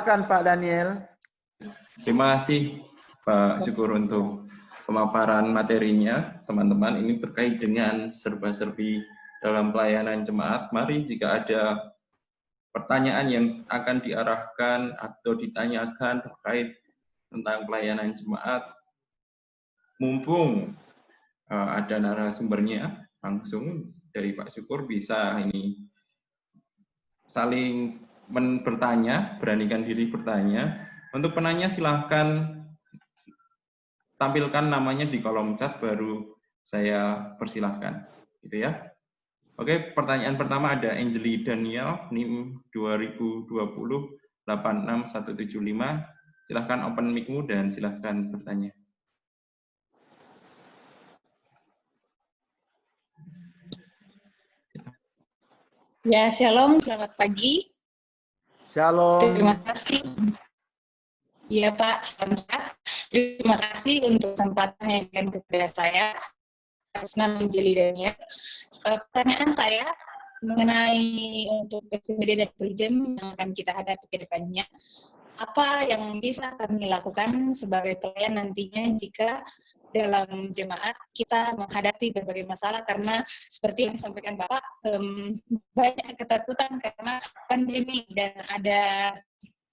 Silakan Pak Daniel. Terima kasih Pak Syukur untuk pemaparan materinya, teman-teman. Ini terkait dengan serba-serbi dalam pelayanan jemaat. Mari jika ada pertanyaan yang akan diarahkan atau ditanyakan terkait tentang pelayanan jemaat, mumpung ada narasumbernya langsung dari Pak Syukur, bisa ini saling bertanya, beranikan diri bertanya. Untuk penanya silahkan tampilkan namanya di kolom chat, baru saya persilahkan, gitu ya. Oke, pertanyaan pertama ada Angeli Daniel, NIM 2020-86175. Silahkan open mic-mu dan silahkan bertanya. Ya, shalom, selamat pagi. Shalom. Terima kasih. Iya Pak, salam sehat. Terima kasih untuk kesempatan yang diberikan kepada saya. Atas nama Angeli Daniel. Pertanyaan saya mengenai untuk FPD dan Perjem yang akan kita hadapi ke depannya. Apa yang bisa kami lakukan sebagai pelayan nantinya jika dalam jemaat kita menghadapi berbagai masalah, karena seperti yang disampaikan Bapak, banyak ketakutan karena pandemi dan ada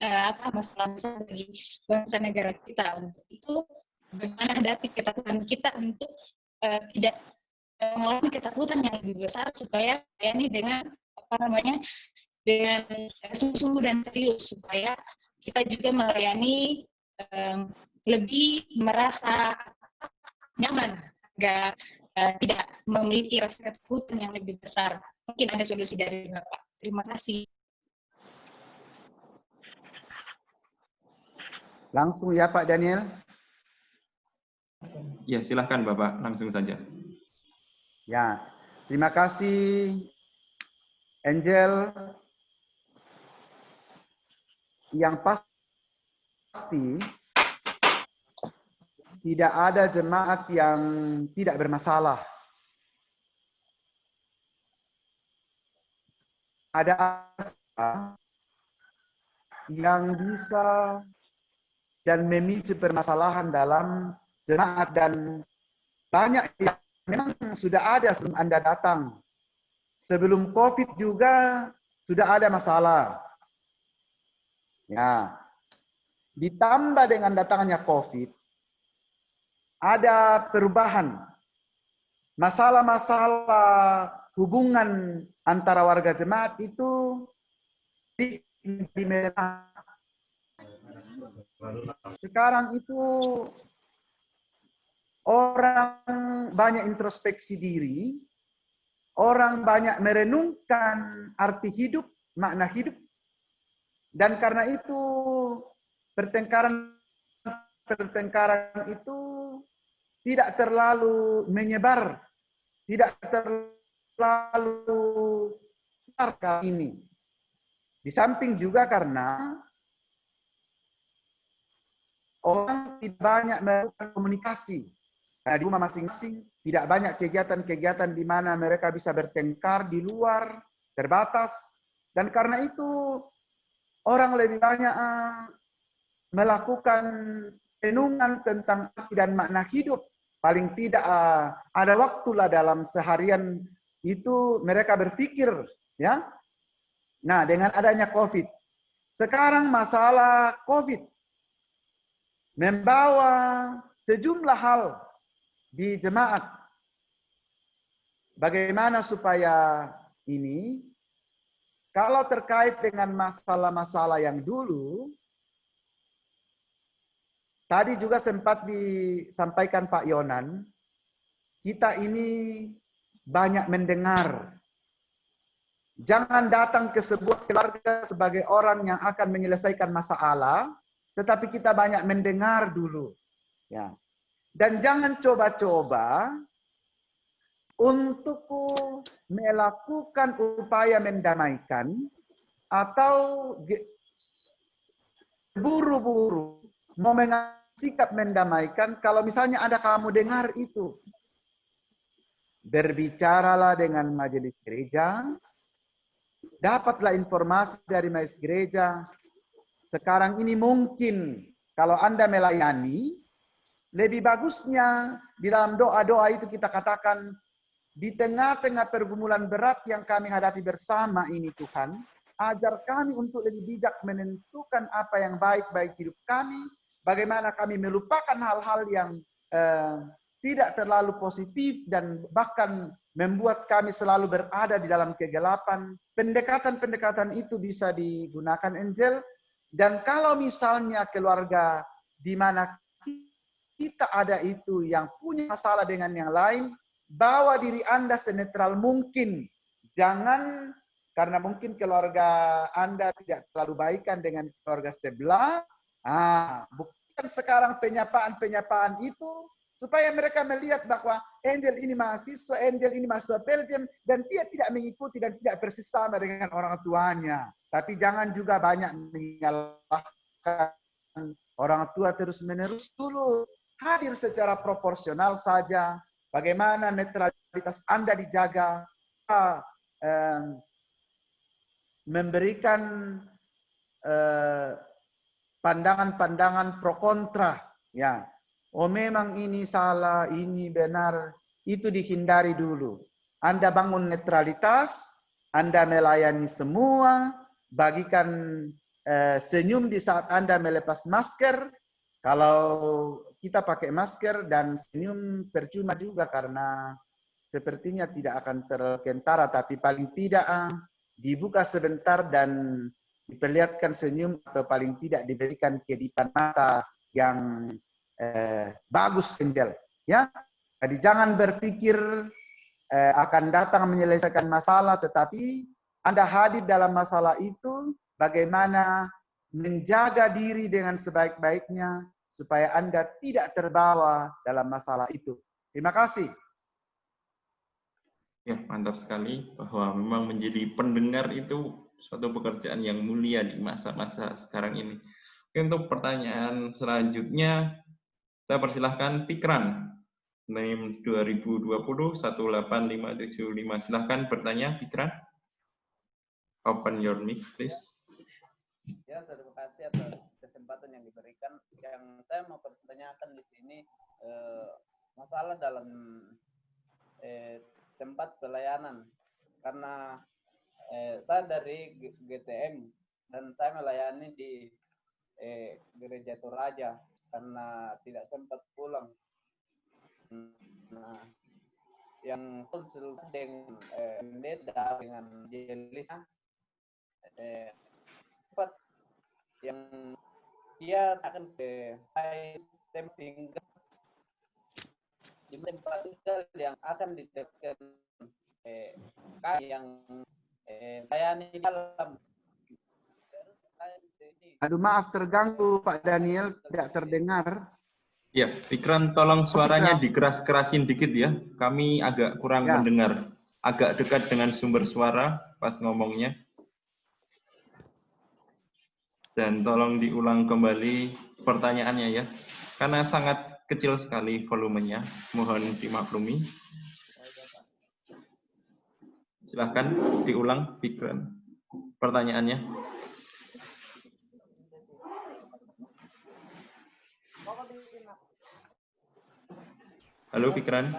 masalah-masalah bagi bangsa negara kita. Untuk itu bagaimana hadapi ketakutan kita untuk tidak mengalami ketakutan yang lebih besar, supaya ini dengan dengan sungguh-sungguh dan serius, supaya kita juga melayani lebih merasa nyaman, agar tidak memiliki rasa ketakutan yang lebih besar. Mungkin ada solusi dari Bapak. Terima kasih. Langsung ya Pak Daniel. Ya, silahkan Bapak, langsung saja. Ya, terima kasih Angel. Yang pasti tidak ada jemaat yang tidak bermasalah. Ada yang bisa dan memicu permasalahan dalam jemaat, dan banyak yang memang sudah ada sebelum Anda datang. Sebelum COVID juga sudah ada masalah. Ya, ditambah dengan datangnya COVID, ada perubahan. Masalah-masalah hubungan antara warga jemaat itu sekarang itu orang banyak introspeksi diri, orang banyak merenungkan arti hidup, makna hidup, dan karena itu pertengkaran itu tidak terlalu menyebar, tidak terlalu besar kali ini. Di samping juga karena orang tidak banyak melakukan komunikasi. Karena di rumah masing-masing tidak banyak kegiatan-kegiatan di mana mereka bisa bertengkar di luar, terbatas. Dan karena itu orang lebih banyak melakukan renungan tentang arti dan makna hidup. Paling tidak ada waktulah dalam seharian itu mereka berpikir, ya. Nah, dengan adanya COVID, sekarang masalah COVID membawa sejumlah hal di jemaat. Bagaimana supaya ini, kalau terkait dengan masalah-masalah yang dulu, tadi juga sempat disampaikan Pak Yonan, kita ini banyak mendengar. Jangan datang ke sebuah keluarga sebagai orang yang akan menyelesaikan masalah, tetapi kita banyak mendengar dulu. Ya. Dan jangan coba-coba untuk melakukan upaya mendamaikan atau buru-buru mau mengambil sikap mendamaikan. Kalau misalnya ada kamu dengar itu, berbicaralah dengan majelis gereja, dapatlah informasi dari majelis gereja, sekarang ini mungkin kalau Anda melayani, lebih bagusnya di dalam doa-doa itu kita katakan, di tengah-tengah pergumulan berat yang kami hadapi bersama ini Tuhan, ajar kami untuk lebih bijak menentukan apa yang baik-baik hidup kami, bagaimana kami melupakan hal-hal yang tidak terlalu positif dan bahkan membuat kami selalu berada di dalam kegelapan. Pendekatan-pendekatan itu bisa digunakan Angel. Dan kalau misalnya keluarga di mana kita ada itu yang punya masalah dengan yang lain, bawa diri Anda senetral mungkin. Jangan, karena mungkin keluarga Anda tidak terlalu baikan dengan keluarga sebelah. Buktikan sekarang penyapaan-penyapaan itu, supaya mereka melihat bahwa Angel ini mahasiswa Belgium, dan dia tidak mengikuti dan tidak persis sama dengan orang tuanya. Tapi jangan juga banyak menyalahkan orang tua terus-menerus. Dulu hadir secara proporsional saja. Bagaimana netralitas Anda dijaga, memberikan pandangan-pandangan pro kontra, ya. Oh memang ini salah, ini benar, itu dihindari dulu. Anda bangun netralitas, Anda melayani semua, bagikan senyum di saat Anda melepas masker. Kalau kita pakai masker dan senyum percuma juga karena sepertinya tidak akan terkentara, tapi paling tidak dibuka sebentar dan diperlihatkan senyum, atau paling tidak diberikan kedipan mata yang bagus, Angel. Ya, jadi jangan berpikir akan datang menyelesaikan masalah, tetapi Anda hadir dalam masalah itu, bagaimana menjaga diri dengan sebaik-baiknya supaya Anda tidak terbawa dalam masalah itu. Terima kasih. Ya, mantap sekali bahwa memang menjadi pendengar itu suatu pekerjaan yang mulia di masa-masa sekarang ini. Oke, untuk pertanyaan selanjutnya, saya persilahkan Pikran, NIM 2020-18575. Silahkan bertanya, Pikran. Open your mic, please. Ya, terima kasih atas kesempatan yang diberikan. Yang saya mau pertanyakan di sini, masalah dalam tempat pelayanan. Karena saya dari GTM dan saya melayani di Gereja Toraja karena tidak sempat pulang. Nah, yang konsul dengan pendeta dengan Jelisa, yang dia akan ke tempat tinggal di tempat tinggal yang akan ditekan yang layani dalam. Aduh, maaf terganggu Pak Daniel, tidak terdengar. Ya, Pikran tolong suaranya dikeras-kerasin dikit ya. Kami agak kurang mendengar. Agak dekat dengan sumber suara pas ngomongnya. Dan tolong diulang kembali pertanyaannya ya. Karena sangat kecil sekali volumenya. Mohon dimaklumi. Silahkan diulang, Pikran. Pertanyaannya. Halo, Pikran.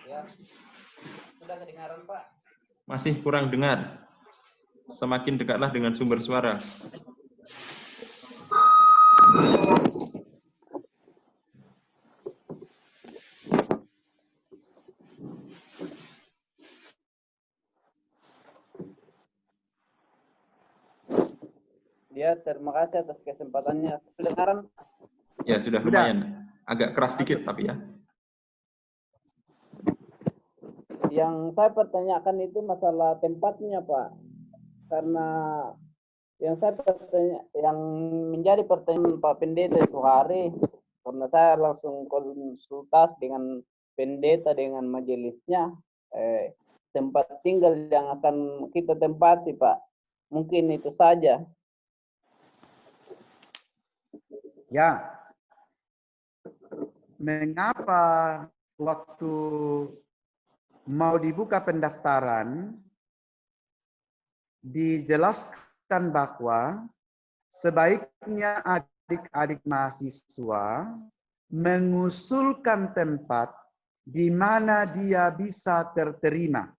Ya, sudah kedengaran, Pak? Masih kurang dengar. Semakin dekatlah dengan sumber suara. Ya, terima kasih atas kesempatannya. Kedengaran? Ya, sudah lumayan. Agak keras dikit tapi ya. Yang saya pertanyakan itu masalah tempatnya, Pak. Karena yang menjadi pertanyaan Pak Pendeta itu hari, karena saya langsung konsultasi dengan pendeta dengan majelisnya, tempat tinggal yang akan kita tempati, Pak. Mungkin itu saja. Ya. Mengapa waktu mau dibuka pendaftaran dijelaskan bahwa sebaiknya adik-adik mahasiswa mengusulkan tempat di mana dia bisa terterima.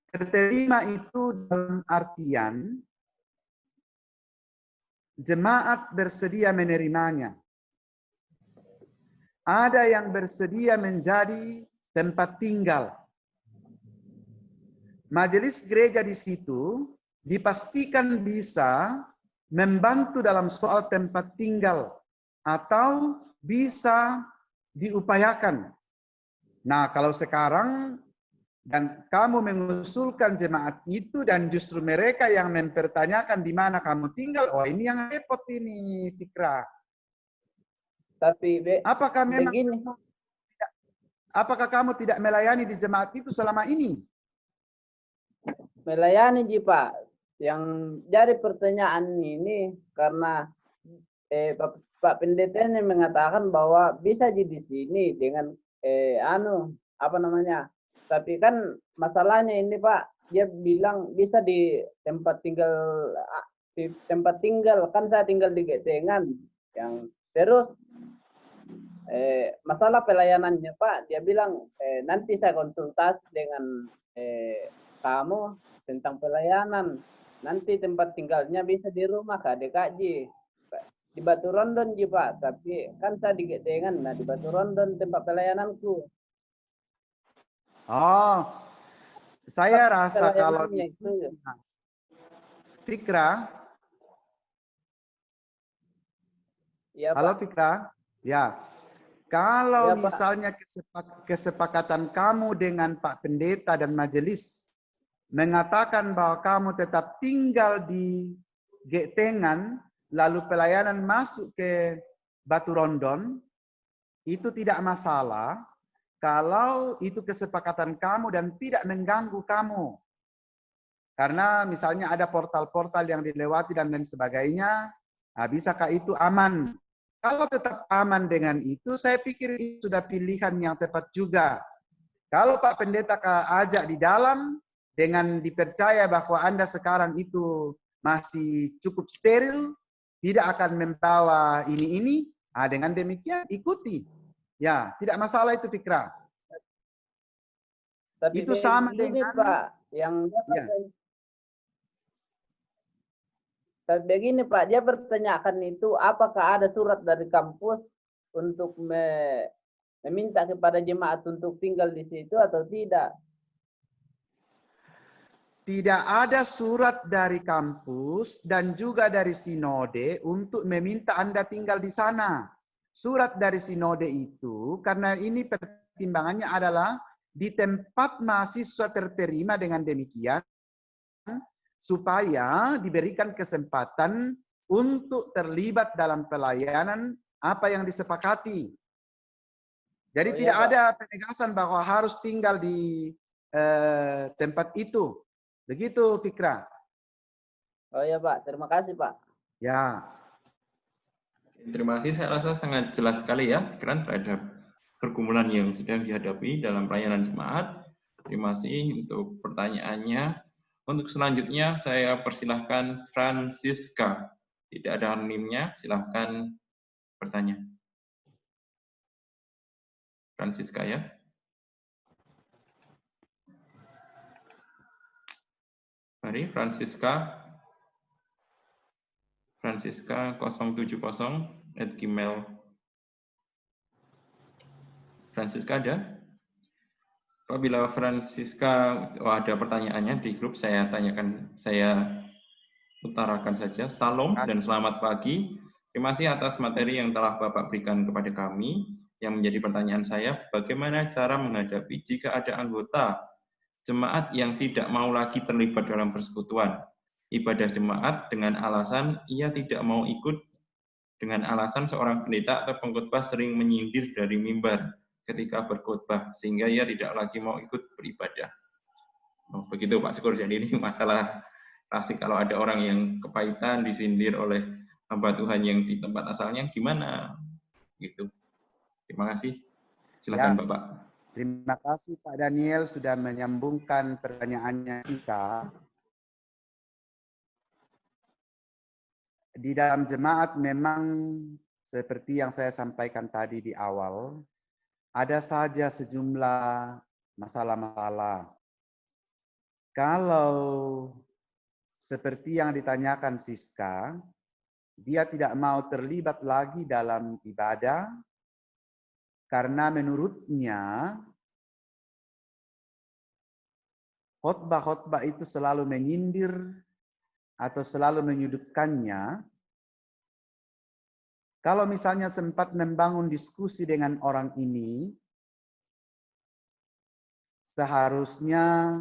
Terterima itu dalam artian jemaat bersedia menerimanya. Ada yang bersedia menjadi tempat tinggal. Majelis gereja di situ dipastikan bisa membantu dalam soal tempat tinggal atau bisa diupayakan. Nah, kalau sekarang dan kamu mengusulkan jemaat itu dan justru mereka yang mempertanyakan di mana kamu tinggal, oh ini yang repot ini, Fikra. Tapi Apakah memang begini, apakah kamu tidak melayani di jemaat itu selama ini? melayani Ji Pak. Yang jadi pertanyaan ini karena Pak Pendeta ini mengatakan bahwa bisa di sini dengan apa namanya. Tapi kan masalahnya ini Pak, dia bilang bisa di tempat tinggal kan saya tinggal di Getengan yang terus masalah pelayanannya Pak, dia bilang nanti saya konsultasi dengan kamu tentang pelayanan. Nanti tempat tinggalnya bisa di rumah KDKJ. Di Batu Rondon Ji Pak, tapi kan saya di Getengan, nah di Batu Rondon tempat pelayananku. Oh, saya rasa kalau di itu, Fikra, ya, halo Pak. Fikra, ya. Kalau Ya, Pak. misalnya kesepakatan kamu dengan Pak Pendeta dan majelis mengatakan bahwa kamu tetap tinggal di Getengan, lalu pelayanan masuk ke Batu Rondon, itu tidak masalah kalau itu kesepakatan kamu dan tidak mengganggu kamu. Karena misalnya ada portal-portal yang dilewati dan lain sebagainya, nah bisakah itu aman? Kalau tetap aman dengan itu, saya pikir itu sudah pilihan yang tepat juga. Kalau Pak Pendeta ajak di dalam, dengan dipercaya bahwa Anda sekarang itu masih cukup steril, tidak akan membawa ini, nah dengan demikian ikuti. Ya, tidak masalah itu Fikra. Tapi Itu sama begini, dengan Pak, yang ya. Tapi begini Pak, dia bertanyakan itu apakah ada surat dari kampus untuk meminta kepada jemaat untuk tinggal di situ atau tidak? Tidak ada surat dari kampus dan juga dari sinode untuk meminta Anda tinggal di sana. Surat dari sinode itu, karena ini pertimbangannya adalah di tempat mahasiswa terterima dengan demikian, supaya diberikan kesempatan untuk terlibat dalam pelayanan apa yang disepakati. Jadi tidak ada penegasan bahwa harus tinggal di tempat itu. Begitu, Fikra. Oh ya Pak, terima kasih Pak. Ya. Terima kasih, saya rasa sangat jelas sekali ya pikiran terhadap pergumulan yang sedang dihadapi dalam pelayanan jemaat. Terima kasih untuk pertanyaannya. Untuk selanjutnya saya persilahkan Francisca. Tidak ada anonimnya, silahkan bertanya. Francisca ya. Mari Francisca. Francisca 070 @gmail. Francisca ada? Apabila Francisca ada pertanyaannya di grup, saya tanyakan, saya utarakan saja. Salam dan selamat pagi. Terima kasih atas materi yang telah Bapak berikan kepada kami. Yang menjadi pertanyaan saya, bagaimana cara menghadapi jika ada anggota jemaat yang tidak mau lagi terlibat dalam persekutuan ibadah jemaat dengan alasan ia tidak mau ikut, dengan alasan seorang pendeta atau pengkhotbah sering menyindir dari mimbar ketika berkhotbah sehingga ia tidak lagi mau ikut beribadah. Oh, begitu Pak Syukur. Jadi ini masalah klasik kalau ada orang yang kepahitan disindir oleh hamba Tuhan yang di tempat asalnya, gimana? Gitu. Terima kasih. Silakan ya, Bapak. Terima kasih Pak Daniel sudah menyambungkan pertanyaannya Sika. di dalam jemaat memang seperti yang saya sampaikan tadi di awal, ada saja sejumlah masalah-masalah. Kalau seperti yang ditanyakan Siska, dia tidak mau terlibat lagi dalam ibadah karena menurutnya khotbah-khotbah itu selalu menyindir atau selalu menyudutkannya. Kalau misalnya sempat membangun diskusi dengan orang ini, seharusnya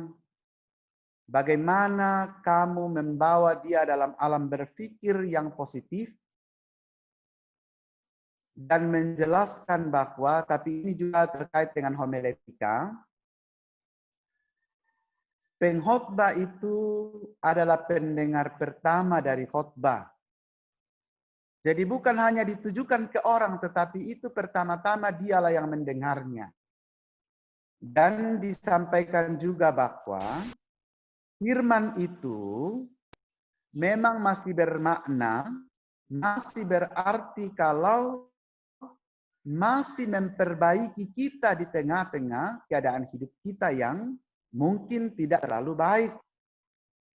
bagaimana kamu membawa dia dalam alam berpikir yang positif dan menjelaskan bahwa, tapi ini juga terkait dengan homiletika, pengkhotbah itu adalah pendengar pertama dari khotbah. Jadi bukan hanya ditujukan ke orang, tetapi itu pertama-tama dialah yang mendengarnya. Dan disampaikan juga bahwa firman itu memang masih bermakna, masih berarti kalau masih memperbaiki kita di tengah-tengah keadaan hidup kita yang mungkin tidak terlalu baik.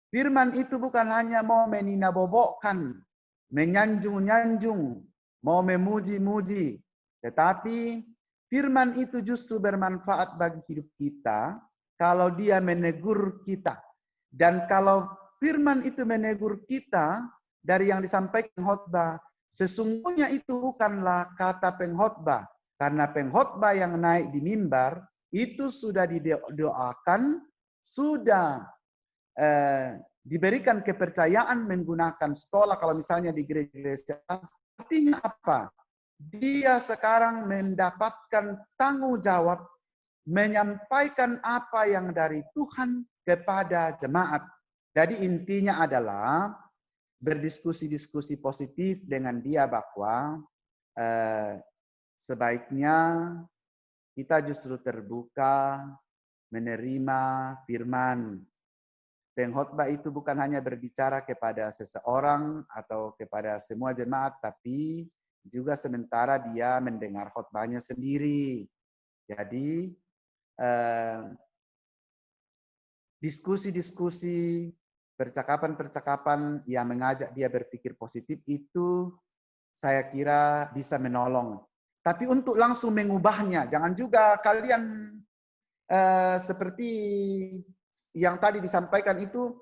Firman itu bukan hanya mau meninabobokkan, menyanjung-nyanjung, mau memuji-muji. Tetapi firman itu justru bermanfaat bagi hidup kita kalau dia menegur kita. Dan kalau firman itu menegur kita dari yang disampaikan khotbah, sesungguhnya itu bukanlah kata pengkhotbah. Karena pengkhotbah yang naik di mimbar itu sudah didoakan, sudah diberikan kepercayaan menggunakan stola. Kalau misalnya di gereja, artinya apa? Dia sekarang mendapatkan tanggung jawab menyampaikan apa yang dari Tuhan kepada jemaat. Jadi intinya adalah berdiskusi-diskusi positif dengan dia bahwa sebaiknya kita justru terbuka menerima firman. Pengkhotbah itu bukan hanya berbicara kepada seseorang atau kepada semua jemaat, tapi juga sementara dia mendengar khotbahnya sendiri. Jadi diskusi-diskusi, percakapan-percakapan yang mengajak dia berpikir positif itu saya kira bisa menolong. Tapi untuk langsung mengubahnya, jangan juga kalian seperti yang tadi disampaikan itu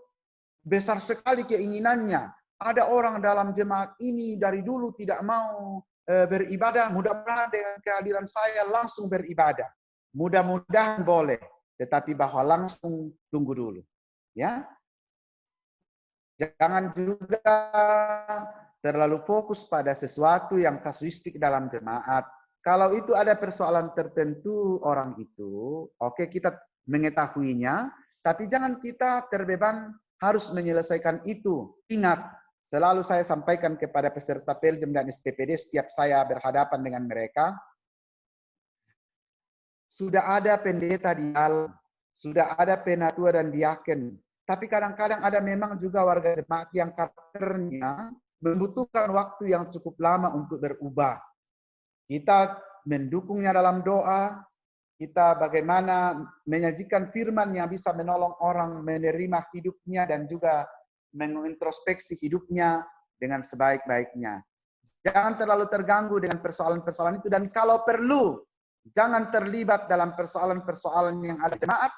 besar sekali keinginannya. Ada orang dalam jemaat ini dari dulu tidak mau beribadah, mudah-mudahan dengan kehadiran saya langsung beribadah. Mudah-mudahan boleh, tetapi bahwa langsung tunggu dulu. Ya, jangan juga terlalu fokus pada sesuatu yang kasuistik dalam jemaat. Kalau itu ada persoalan tertentu orang itu, oke, kita mengetahuinya, tapi jangan kita terbeban harus menyelesaikan itu. Ingat, selalu saya sampaikan kepada peserta Peljem dan STPD setiap saya berhadapan dengan mereka, sudah ada pendeta di dalam, sudah ada penatua dan diaken, tapi kadang-kadang ada memang juga warga jemaat yang karakternya membutuhkan waktu yang cukup lama untuk berubah. Kita mendukungnya dalam doa, kita bagaimana menyajikan firman yang bisa menolong orang menerima hidupnya dan juga mengintrospeksi hidupnya dengan sebaik-baiknya. Jangan terlalu terganggu dengan persoalan-persoalan itu, dan kalau perlu, jangan terlibat dalam persoalan-persoalan yang ada jemaat,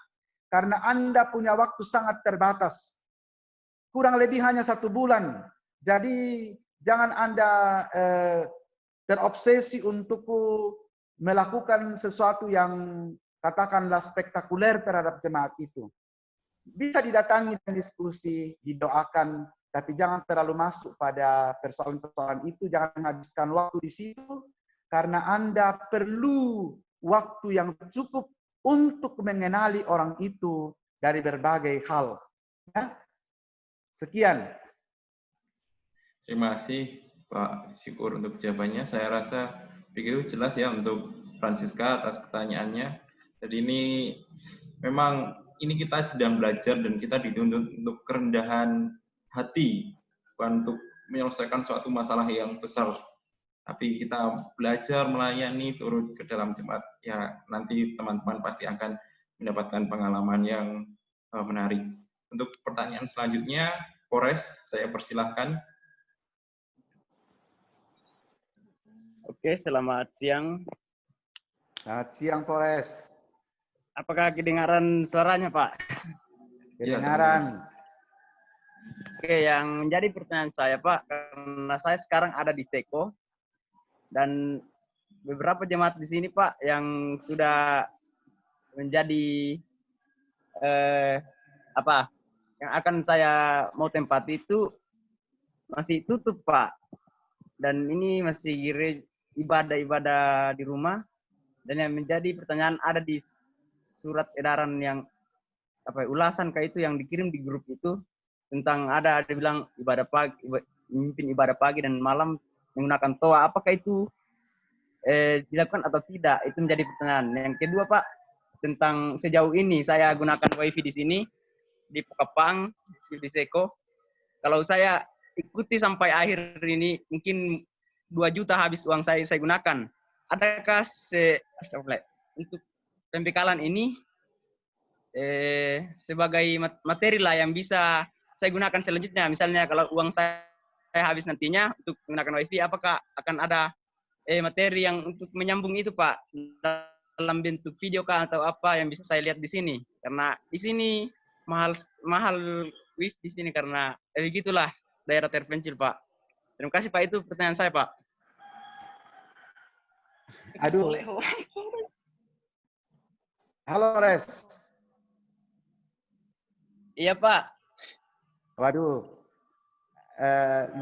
karena Anda punya waktu sangat terbatas. Kurang lebih hanya 1 bulan. Jadi jangan Anda terobsesi untuk melakukan sesuatu yang katakanlah spektakuler terhadap jemaat itu. Bisa didatangi dan diskusi, didoakan, tapi jangan terlalu masuk pada persoalan-persoalan itu, jangan menghabiskan waktu di situ, karena Anda perlu waktu yang cukup untuk mengenali orang itu dari berbagai hal. Ya? Sekian. Terima kasih Pak Syukur untuk jawabannya. Saya rasa begitu jelas ya untuk Francisca atas pertanyaannya. Jadi ini memang ini kita sedang belajar dan kita dituntut untuk kerendahan hati, bukan untuk menyelesaikan suatu masalah yang besar, tapi kita belajar melayani turut ke dalam jemaat, ya nanti teman-teman pasti akan mendapatkan pengalaman yang menarik. Untuk pertanyaan selanjutnya, Polres, saya persilahkan. Oke, selamat siang. Selamat siang, Polres. Apakah kedengaran suaranya, Pak? Kedengaran. Oke, yang menjadi pertanyaan saya, Pak, karena saya sekarang ada di Seko, dan beberapa jemaat di sini, Pak, yang sudah menjadi yang akan saya mau tempati itu masih tutup, Pak. Dan ini masih ibadah-ibadah di rumah. Dan yang menjadi pertanyaan ada di surat edaran yang ulasan kayak itu yang dikirim di grup itu tentang ada bilang ibadah pagi, memimpin ibadah pagi dan malam menggunakan toa. Apakah itu dilakukan atau tidak? Itu menjadi pertanyaan. Yang kedua, Pak, tentang sejauh ini saya gunakan wifi di sini di Pokapang di Seko. Kalau saya ikuti sampai akhir ini mungkin 2 juta habis uang saya gunakan. Adakah untuk pembekalan ini sebagai materi lah yang bisa saya gunakan selanjutnya? Misalnya kalau uang saya habis nantinya untuk menggunakan wifi, apakah akan ada materi yang untuk menyambung itu, Pak, dalam bentuk video kah atau apa yang bisa saya lihat di sini? Karena di sini mahal wifi di sini karena begitulah daerah terpencil, Pak. Terima kasih, Pak. Itu pertanyaan saya, Pak. Aduh. Halo, Polres. Iya, Pak. Waduh,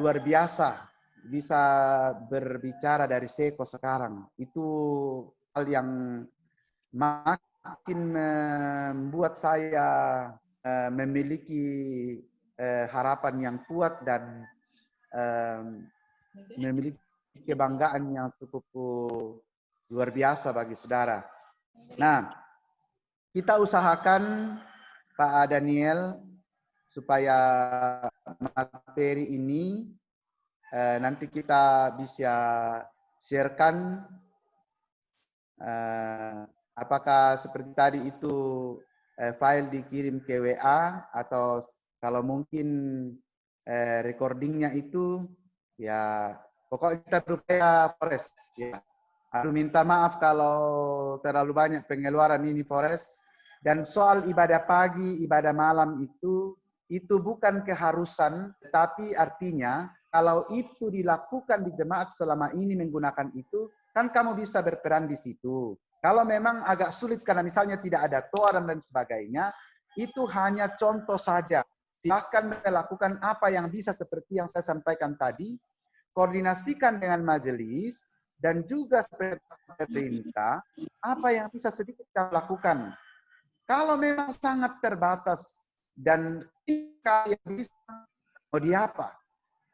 luar biasa bisa berbicara dari Seko sekarang. Itu hal yang makin membuat saya memiliki harapan yang kuat dan memiliki kebanggaan yang cukup luar biasa bagi saudara. Nah, kita usahakan Pak Daniel supaya materi ini nanti kita bisa sharekan apakah seperti tadi itu file dikirim ke WA atau kalau mungkin recordingnya itu ya pokoknya kita berupaya Polres ya. Aduh minta maaf kalau terlalu banyak pengeluaran ini Polres. Dan soal ibadah pagi, ibadah malam itu bukan keharusan, tetapi artinya kalau itu dilakukan di jemaat selama ini menggunakan itu, kan kamu bisa berperan di situ. Kalau memang agak sulit karena misalnya tidak ada toa dan lain sebagainya, itu hanya contoh saja. Silakan melakukan apa yang bisa seperti yang saya sampaikan tadi, koordinasikan dengan majelis, dan juga seperti pemerintah, apa yang bisa sedikit kita lakukan. Kalau memang sangat terbatas dan yang bisa mau diapa?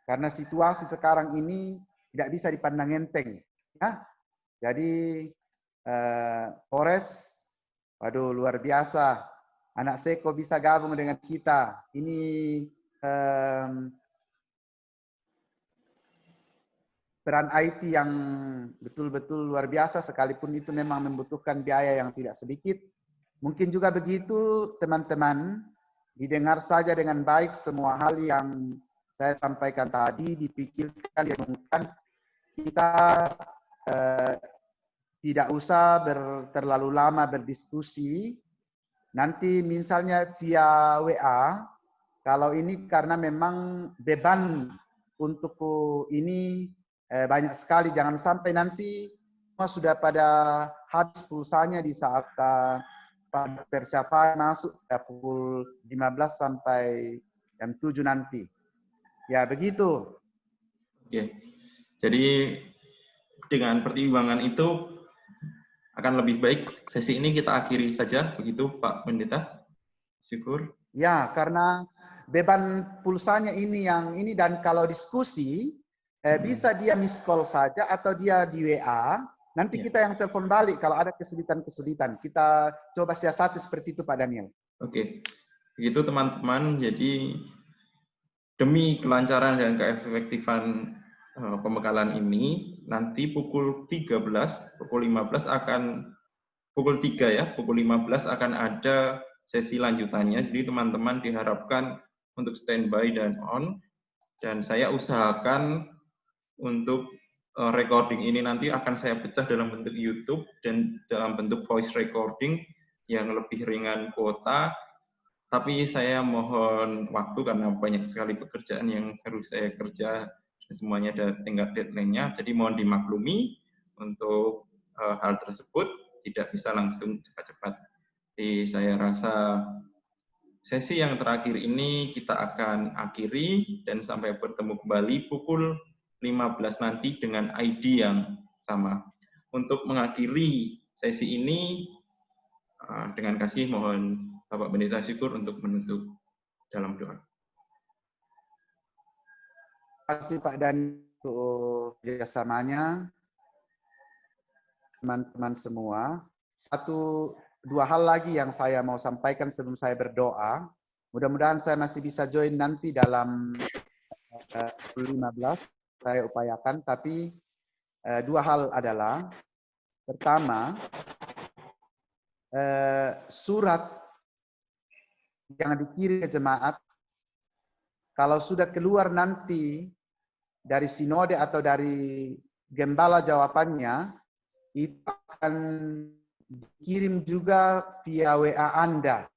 Karena situasi sekarang ini tidak bisa dipandang enteng. Ya? Jadi Polres, waduh luar biasa. Anak Seko bisa gabung dengan kita. Ini peran IT yang betul-betul luar biasa, sekalipun itu memang membutuhkan biaya yang tidak sedikit. Mungkin juga begitu teman-teman, didengar saja dengan baik semua hal yang saya sampaikan tadi, dipikirkan, direnungkan. Kita tidak usah terlalu lama berdiskusi. Nanti misalnya via WA, kalau ini karena memang beban untuk ini banyak sekali, jangan sampai nanti semua sudah pada habis pulsanya di saat persiapan masuk pukul 15 sampai jam 7 nanti. Ya, begitu. Oke. Jadi dengan pertimbangan itu akan lebih baik sesi ini kita akhiri saja, begitu Pak Pendeta? Syukur. Ya, karena beban pulsanya ini yang ini, dan kalau diskusi bisa dia miss call saja atau dia di WA. Nanti kita yang telepon balik kalau ada kesulitan-kesulitan. Kita coba siasati seperti itu Pak Daniel. Oke, begitu teman-teman. Jadi demi kelancaran dan keefektifan pembekalan ini, nanti pukul 13, pukul 15 akan, pukul 3 ya, pukul 15 akan ada sesi lanjutannya. Jadi teman-teman diharapkan untuk standby dan on. Dan saya usahakan untuk recording ini nanti akan saya pecah dalam bentuk YouTube dan dalam bentuk voice recording yang lebih ringan kuota. Tapi saya mohon waktu karena banyak sekali pekerjaan yang harus saya kerja dan semuanya ada tingkat deadline-nya. Jadi mohon dimaklumi untuk hal tersebut, tidak bisa langsung cepat-cepat. Jadi saya rasa sesi yang terakhir ini kita akan akhiri dan sampai bertemu kembali pukul 15 nanti dengan ID yang sama. Untuk mengakhiri sesi ini, dengan kasih mohon Bapak Pendeta Syukur untuk menutup dalam doa. Terima kasih Pak Dani untuk kerjasamanya. Teman-teman semua, dua hal lagi yang saya mau sampaikan sebelum saya berdoa. Mudah-mudahan saya masih bisa join nanti dalam 15, saya upayakan. Tapi dua hal adalah, pertama, surat yang dikirim ke jemaat, kalau sudah keluar nanti dari sinode atau dari gembala jawabannya, itu akan dikirim juga via WA Anda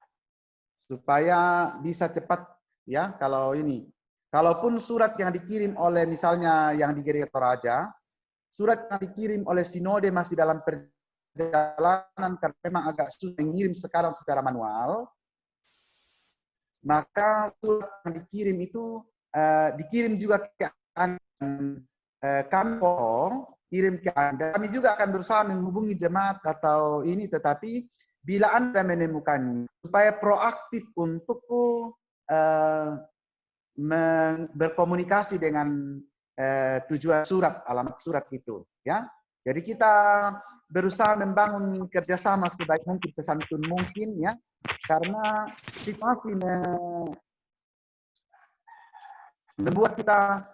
supaya bisa cepat ya. Kalau ini, kalaupun surat yang dikirim oleh misalnya yang di Gereja Toraja, surat yang dikirim oleh sinode masih dalam perjalanan karena memang agak sulit mengirim sekarang secara manual, maka surat yang dikirim itu dikirim juga ke kantor, kirim ke Anda. Kami juga akan berusaha menghubungi jemaat atau ini, tetapi bila Anda menemukannya, supaya proaktif untuk berkomunikasi dengan tujuan surat, alamat surat itu. Ya, jadi kita berusaha membangun kerjasama sebaik mungkin, sesantun mungkin, ya, karena situasi membuat kita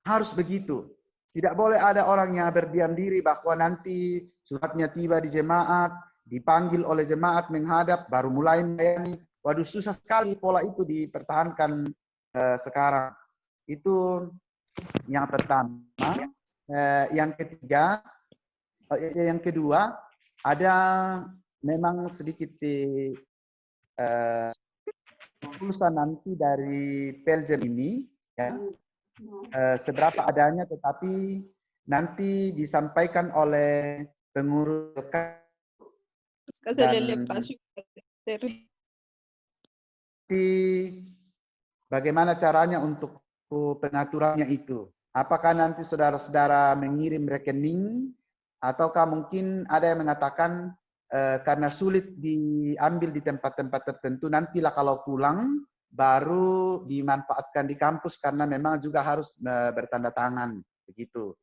harus begitu. Tidak boleh ada orang yang berdiam diri bahwa nanti suratnya tiba di jemaat, dipanggil oleh jemaat menghadap, baru mulai melayani. Waduh, susah sekali pola itu dipertahankan sekarang. Itu yang pertama. Yang ketiga, yang kedua, ada memang sedikit keputusan nanti dari Peljem ini, ya, seberapa adanya, tetapi nanti disampaikan oleh pengurus dan bagaimana caranya untuk pengaturannya itu. Apakah nanti saudara-saudara mengirim rekening, ataukah mungkin ada yang mengatakan karena sulit diambil di tempat-tempat tertentu, nantilah kalau pulang baru dimanfaatkan di kampus karena memang juga harus bertanda tangan, begitu.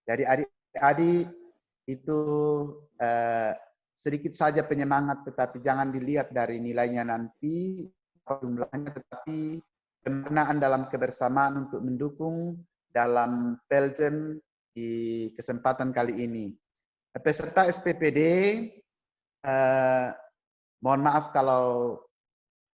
Jadi adik-adik itu sedikit saja penyemangat, tetapi jangan dilihat dari nilainya nanti jumlahnya, tetapi pendanaan dalam kebersamaan untuk mendukung dalam Peljem di kesempatan kali ini. Peserta SPPD, mohon maaf kalau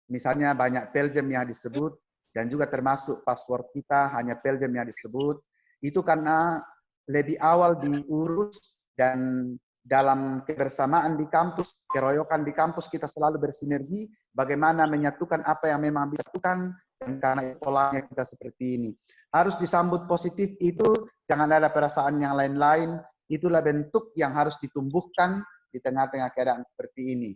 misalnya banyak Peljem yang disebut dan juga termasuk password kita hanya Peljem yang disebut, itu karena lebih awal diurus dan dalam kebersamaan di kampus, keroyokan di kampus kita selalu bersinergi bagaimana menyatukan apa yang memang bisa dilakukan, dan karena polanya kita seperti ini. Harus disambut positif itu, jangan ada perasaan yang lain-lain, itulah bentuk yang harus ditumbuhkan di tengah-tengah keadaan seperti ini.